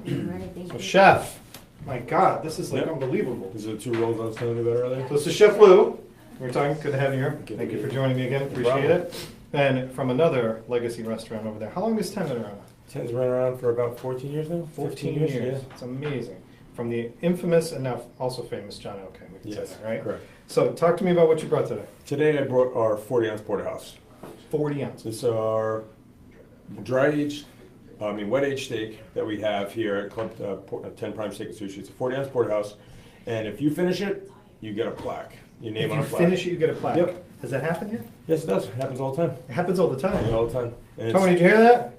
Right, thank So you. chef, my God, this is like unbelievable. These are the 2 rolls I was telling you about earlier. So this is Chef Lou. We're talking, good to have you here. Good Thank to you be for here. joining me again, appreciate it. And from another legacy restaurant over there. How long has 10 been around? 10's been around for about 14 years now. 14 years. years. It's amazing. From the infamous and now also famous John L. King, we can Yes, say that, right? correct. So talk to me about what you brought today. Today I brought our 40-ounce porterhouse. 40 ounces. This is our wet aged steak that we have here at Club 10 Prime Steak and Sushi. It's a 40-ounce porterhouse, and if you finish it, you get a plaque. Your name If on you a plaque. finish it, you get a plaque. Yep. Has that happened yet? Yes, it does. It happens all the time. It happens all the time. Yeah, all the time. And Tony, did you hear that?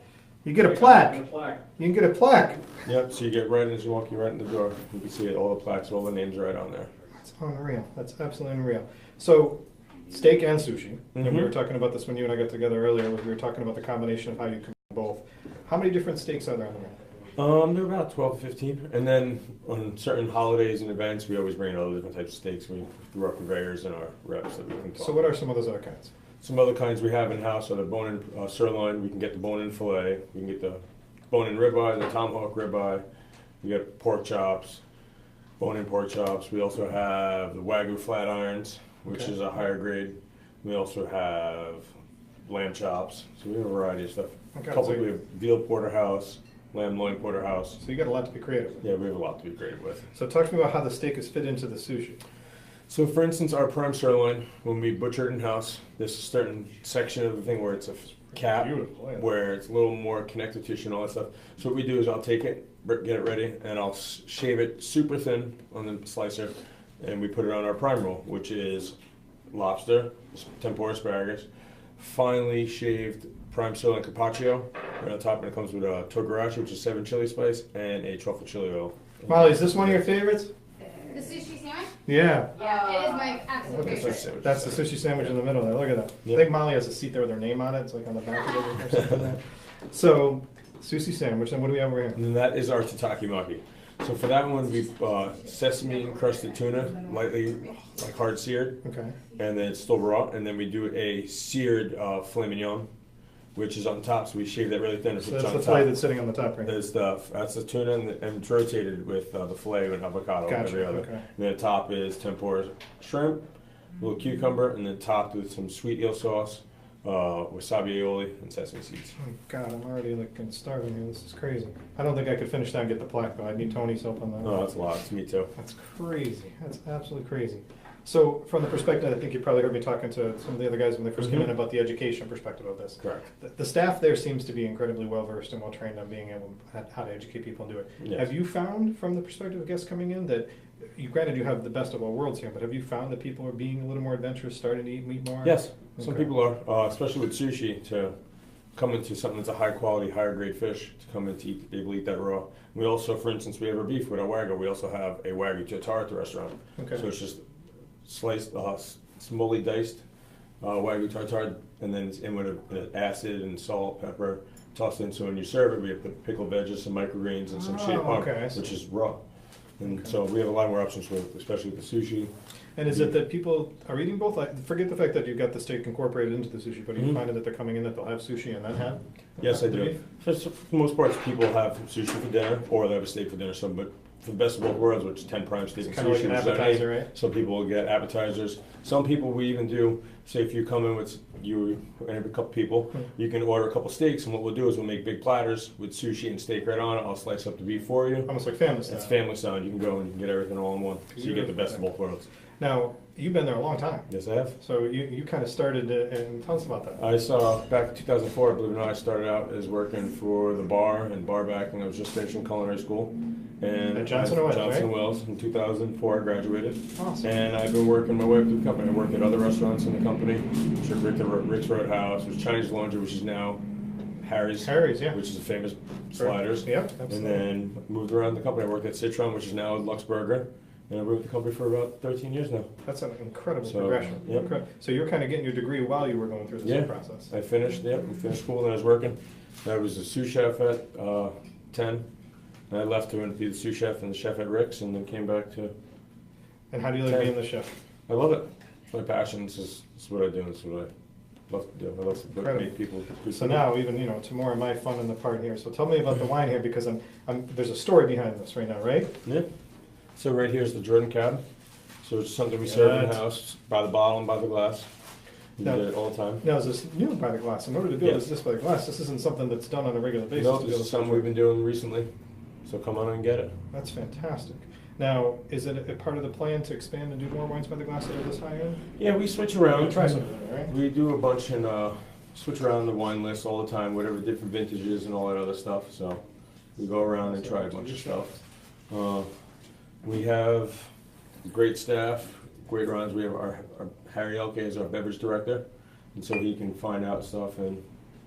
You get a plaque. You can get a plaque. Yep. So you get right as you walk, you right in the door. You can see it. All the plaques, all the names are right on there. That's unreal. That's absolutely unreal. So, steak and sushi. And we Mhm. were talking about this when you and I got together earlier. We were talking about the combination of how you combine both. How many different steaks are there on the menu? They're about 12 to 15. And then on certain holidays and events, we always bring in all the different types of steaks. We through our conveyors and our reps that we can talk. So, what are some of those other kinds? Some other kinds we have in-house are the bone-in sirloin. We can get the bone-in filet. We can get the bone-in ribeye, the tomahawk ribeye. We get pork chops, bone-in pork chops. We also have the Wagyu flat irons, which Okay. is a higher grade. We also have lamb chops. So we have a variety of stuff. Okay, Couple so- we have veal porterhouse, lamb loin porterhouse. So, you got a lot to be creative with. Yeah, we have a lot to be creative with. So, talk to me about how the steak is fit into the sushi. So, for instance, our prime sirloin, when we butcher it in-house, there's a certain section of the thing where it's a cap, Beautiful, yeah. where it's a little more connective tissue and all that stuff. So what we do is I'll take it, get it ready, and I'll shave it super thin on the slicer, and we put it on our prime roll, which is lobster, tempura asparagus, finely shaved prime sirloin carpaccio. Right on top, and it comes with a togarashi, which is 7 chili spice, and a truffle chili oil. Molly, is this one of your favorites? The sushi sandwich? Yeah. Yeah, it is my absolute Look at favorite. that. That's the sushi sandwich in the middle there. Look at that. Yep. I think Molly has a seat there with her name on it. It's like on the back of it or something there. So, sushi sandwich. And what do we have over here? And then that is our tataki maki. So for that one, we sesame encrusted tuna, lightly like hard seared, Okay. and then it's still raw. And then we do a seared filet mignon, which is on top. So we shave that really thin. So It's that's on the top. fillet that's sitting on the top right That's the tuna, and it's rotated with the filet and avocado and every Gotcha. other. Okay. And then the top is tempura shrimp, a little cucumber, and then topped with some sweet eel sauce, wasabi aioli, and sesame seeds. Oh, God, I'm already like starving here. This is crazy. I don't think I could finish that and get the plaque, though. I need Tony's help on that. Oh, that's a lot. It's me too. That's crazy. That's absolutely crazy. So, from the perspective, I think you probably heard me talking to some of the other guys when they 1st came in about the education perspective of this. Correct. The staff there seems to be incredibly well versed and well trained on being able how to educate people and do it. Yes. Have you found, from the perspective of guests coming in, that granted you have the best of all worlds here, but have you found that people are being a little more adventurous, starting to eat meat more? Yes, some Okay. people are, especially with sushi, to come into something that's a high quality, higher grade fish, to come in to eat, be able to eat that raw. We also, for instance, we have our beef with our Wagyu. We also have a Wagyu tartare at the restaurant. Okay. So it's just sliced, smallly diced Wagyu tartare, and then it's in with acid and salt, pepper, tossed in. So when you serve it, we have the pickled veggies, some microgreens, and some Oh, shaved pork, okay, I see. which is raw. And Okay. so we have a lot more options with, especially with the sushi. And is it that people are eating both? Like, forget the fact that you've got the steak incorporated into the sushi, but are you Mhm. finding that they're coming in that they'll have sushi and then have? Yes, I the do. beef? For the most part, people have sushi for dinner, or they have a steak for dinner. So, but for the best of both worlds, which is 10 prime steak and It's kind of like sushi, an which is our appetizer, name, right? some people will get appetizers. Some people we even do. Say if you come in with you and a couple people, Hmm. you can order a couple steaks, and what we'll do is we'll make big platters with sushi and steak right on it. I'll slice up the beef for you. Almost like family style. It's family style. You can go and you can get everything all in one, so you get the best of both worlds. Now, you've been there a long time. Yes, I have. So you kind of started, and tell us about that. I saw back in 2004, believe it or not, I started out as working for the bar and bar backing. I was just finishing culinary school. And At Johnson & Wales, Johnson right? Wales in 2004, I graduated. Awesome. And I've been working my way up through the company. I worked at other restaurants in the company, which are Rick's Roadhouse, which is Chinese Laundry, which is now Harry's, Yeah. which is a famous sliders. Yep, And absolutely. then moved around the company. I worked at Citron, which is now Lux Burger. And I've been with the company for about 13 years now. That's an incredible So, progression. yep. So you're kind of getting your degree while you were going through this Yeah. whole process. I finished school and I was working. I was a sous chef at 10. And I left to be the sous chef and the chef at Rick's, and then came back to. And how do you like Okay. being the chef? I love it. It's my passion. This is what I do. This is what love to do. I love to Incredible. make people. So now, even, to more of my fun in the part here. So tell me about the wine here, because there's a story behind this right now, right? Yeah. So right here is the Jordan Cab. So it's something we serve in the house by the bottle and by the glass. We Now- do it all the time. Now, is this new by the glass? In order to do Yes. this by the glass, this isn't something that's done on a regular basis. No, to be this able is to something we've been doing recently. So come on and get it. That's fantastic. Now, is it a part of the plan to expand and do more wines by the glass that are this high end? Yeah, we switch We're around. gonna try some of that, right? We do a bunch and switch around the wine list all the time, whatever different vintages and all that other stuff. So we go around and try a bunch of stuff. We have great staff, great runs. We have our Harry Elke is our beverage director, and so he can find out stuff and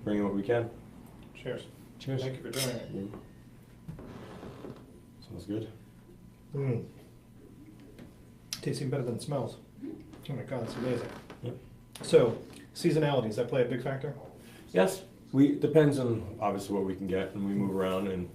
bring in what we can. Cheers. Cheers. Thank you for doing it. Sounds good. Tastes even better than it smells. Oh my God, it's amazing. Yep. So, seasonality, does that play a big factor? Yes, we depends on obviously what we can get, and we move around and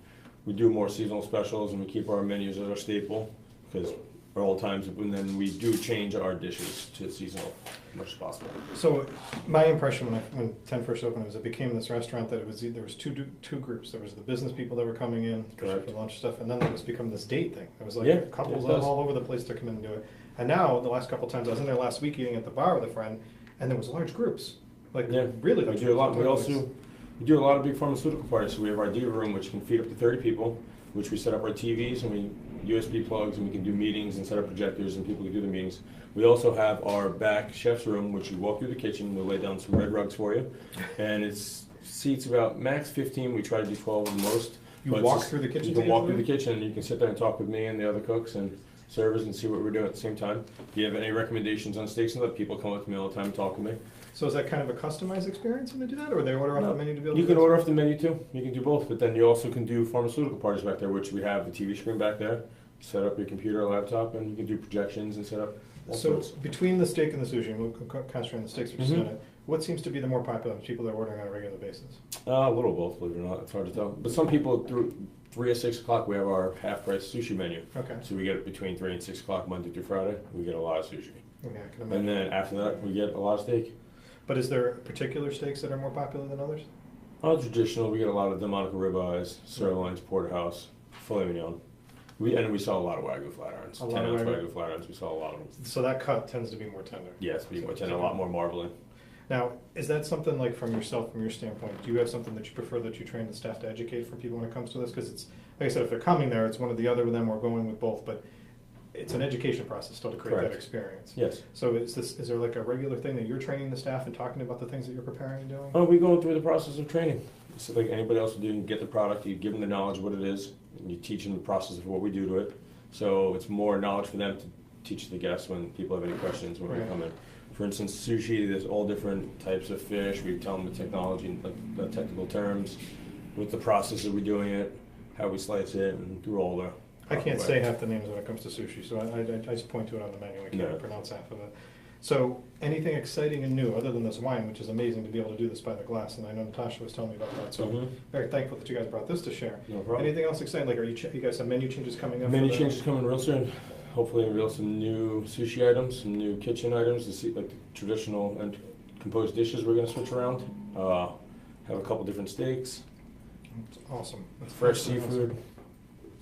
we do more seasonal specials, and we keep our menus as our staple because at all times, and then we do change our dishes to seasonal as much as possible. So, my impression when 10 first opened was it became this restaurant that there was two groups. There was the business people that were coming in for lunch stuff, and then it was become this date thing. It was like couples all over the place to come in and do it. And now, the last couple times, I was in there last week eating at the bar with a friend, and there was large groups. Like, really large We do a lot. groups. We do a lot of big pharmaceutical parties. So we have our diva room, which can feed up to 30 people, which we set up our TVs and we USB plugs, and we can do meetings and set up projectors, and people can do the meetings. We also have our back chef's room, which you walk through the kitchen. We'll lay down some red rugs for you, and it's seats about max 15. We try to do 12 at the most. You walk through the kitchen? You can walk through the kitchen, and you can sit there and talk with me and the other cooks and servers and see what we're doing at the same time. If you have any recommendations on steaks and that, people come up to me all the time and talk to me. So is that kind of a customized experience when they do that, or they order off the menu to be able to You do can that? order off the menu too. You can do both, but then you also can do pharmaceutical parties back there, which we have the TV screen back there. Set up your computer or laptop, and you can do projections and set up all So sorts. between the steak and the sushi, and we'll concentrate on the steaks for just a Mhm. minute, what seems to be the more popular people that are ordering on a regular basis? A little both, believe it or not. It's hard to tell. But some people, through 3 or 6 o'clock, we have our half-price sushi menu. Okay. So we get it between 3 and 6 o'clock, Monday through Friday. We get a lot of sushi. Okay, I can And imagine. then after that, we get a lot of steak. But is there particular steaks that are more popular than others? Traditional, we get a lot of Delmonico ribeyes, sirloins, porterhouse, filet mignon. We sell a lot of Wagyu flat irons. A lot 10 of ounce Wagyu. Wagyu flat irons, we sell a lot of them. So that cut tends to be more tender. Yes, be much and a lot more marbling. Now, is that something like from your standpoint, do you have something that you prefer that you train the staff to educate for people when it comes to this? Because it's, like I said, if they're coming there, it's one or the other with them, or going with both, but it's an education process still to create that Correct. experience. Yes. So is there like a regular thing that you're training the staff and talking about the things that you're preparing and doing? Oh, we go through the process of training. It's like anybody else would do. You get the product, you give them the knowledge of what it is, and you teach them the process of what we do to it. So it's more knowledge for them to teach the guests when people have any questions when we come in. For instance, sushi, there's all different types of fish. We tell them the technology, like the technical terms, with the process that we're doing it, how we slice it, and through all the... I can't say half the names when it comes to sushi, so I just point to it on the menu. I can't No. pronounce half of it. So anything exciting and new other than this wine, which is amazing to be able to do this by the glass, and I know Natasha was telling me about that, so Mhm. very thankful that you guys brought this to share. No problem. Anything else exciting? Like, you guys have menu changes coming up? Menu for the- changes coming real soon. Hopefully, reveal some new sushi items, some new kitchen items, like the traditional and composed dishes we're going to switch around. Have a couple different steaks, It's awesome. That's fresh awesome. seafood.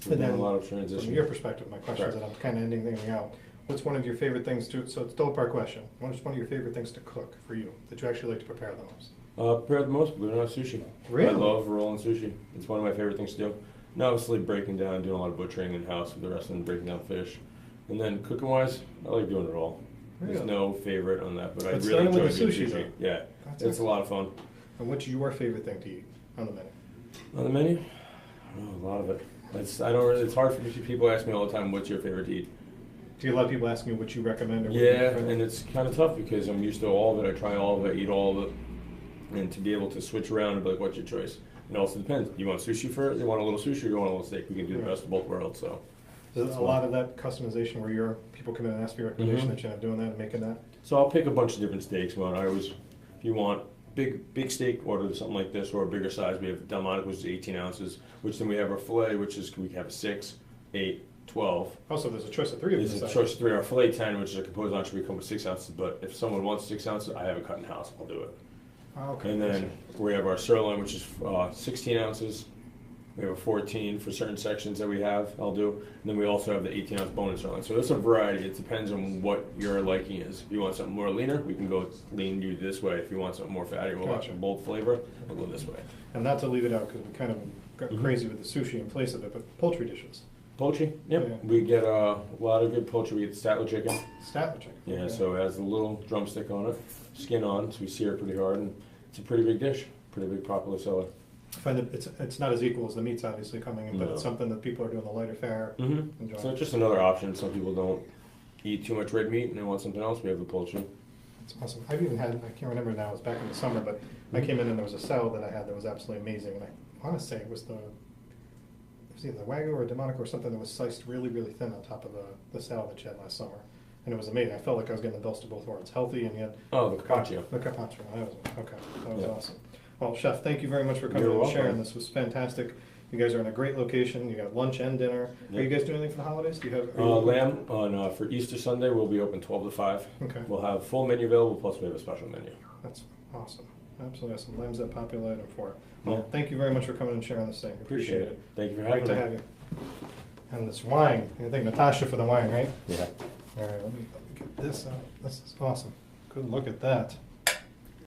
We're And doing then, a lot of from transition. your perspective, my question is that I'm kind of ending things out. What's one of your favorite things to, so it's still a part question, what's one of your favorite things to cook for you, that you actually like to prepare the most? Prepare the most, believe it or not, sushi. Really? I love rolling sushi. It's one of my favorite things to do. Now, obviously, breaking down, doing a lot of butchering in-house with the rest of them, breaking down fish. And then cooking-wise, I like doing it all. There's Really? no favorite on that, but I But really starting enjoy with the doing sushi, sushi. though. Yeah, That's it's a lot of fun. And what's your favorite thing to eat on the menu? On the menu? Oh, a lot of it. It's hard for me. People ask me all the time, what's your favorite to eat? Do you have a lot of people asking you what you recommend? Or what Yeah, you recommend? and it's kind of tough because I'm used to all of it. I try all of it, eat all of it. And to be able to switch around and be like, what's your choice? It also depends. Do you want sushi first? You want a little sushi or you want a little steak? We can do the Right. best of both worlds, so. Is That's a lot of that customization where people come in and ask for your recommendation Mhm. that you're not doing that and making that? So I'll pick a bunch of different steaks. Well, I always, if you want big steak, order something like this or a bigger size. We have Delmonico, which is 18 ounces, which then we have our filet, which is, we have 6, 8, 12. Also, there's a choice of 3 of There's these. a choice of 3. Our filet 10, which is a composed entree, we come with 6 ounces. But if someone wants 6 ounces, I have it cut in house. I'll do it. Okay. And then we have our sirloin, which is 16 ounces. We have a 14 for certain sections that we have, I'll do. And then we also have the 18-ounce bone sirloin. So there's a variety. It depends on what your liking is. If you want something more leaner, we can go lean you this way. If you want something more fatty, we'll Gotcha. have a bold flavor, we'll go this way. And not to leave it out, because we kind of got Mhm. crazy with the sushi in place of it, but poultry dishes. Poultry, yep. Yeah. We get a lot of good poultry. We get Statler chicken. Statler chicken. Yeah, okay. so it has a little drumstick on it, skin on, so we sear it pretty hard, and it's a pretty big dish, pretty big popular seller. I find that it's not as equal as the meat's obviously coming in, but No. it's something that people are doing the lighter fare. Mm-hmm. Enjoy. So it's just another option. Some people don't eat too much red meat and they want something else. We have the poultry. It's awesome. I've even had, I can't remember now, it was back in the summer, but I came in and there was a salad that I had that was absolutely amazing. And I want to say it was either the Wagyu or Demonic or something that was sliced really, really thin on top of the salad that you had last summer. And it was amazing. I felt like I was getting the best of both worlds. Healthy and yet. Oh, the carpaccio. The carpaccio. That was, okay. That was Yeah. awesome. Well, Chef, thank you very much for coming You're and welcome. sharing. This was fantastic. You guys are in a great location. You got lunch and dinner. Yeah. Are you guys doing anything for the holidays? Do you have? Lamb on for Easter Sunday will be open 12 to 5. Okay. We'll have full menu available, plus we have a special menu. That's awesome. Absolutely awesome. Lamb's that popular item for it. Well, Yeah. thank you very much for coming and sharing this thing. Appreciate it. Thank you for Great having to me. have you. And this wine, I think Natasha for the wine, right? Yeah. All right, let me get this out. This is awesome. Good look at that.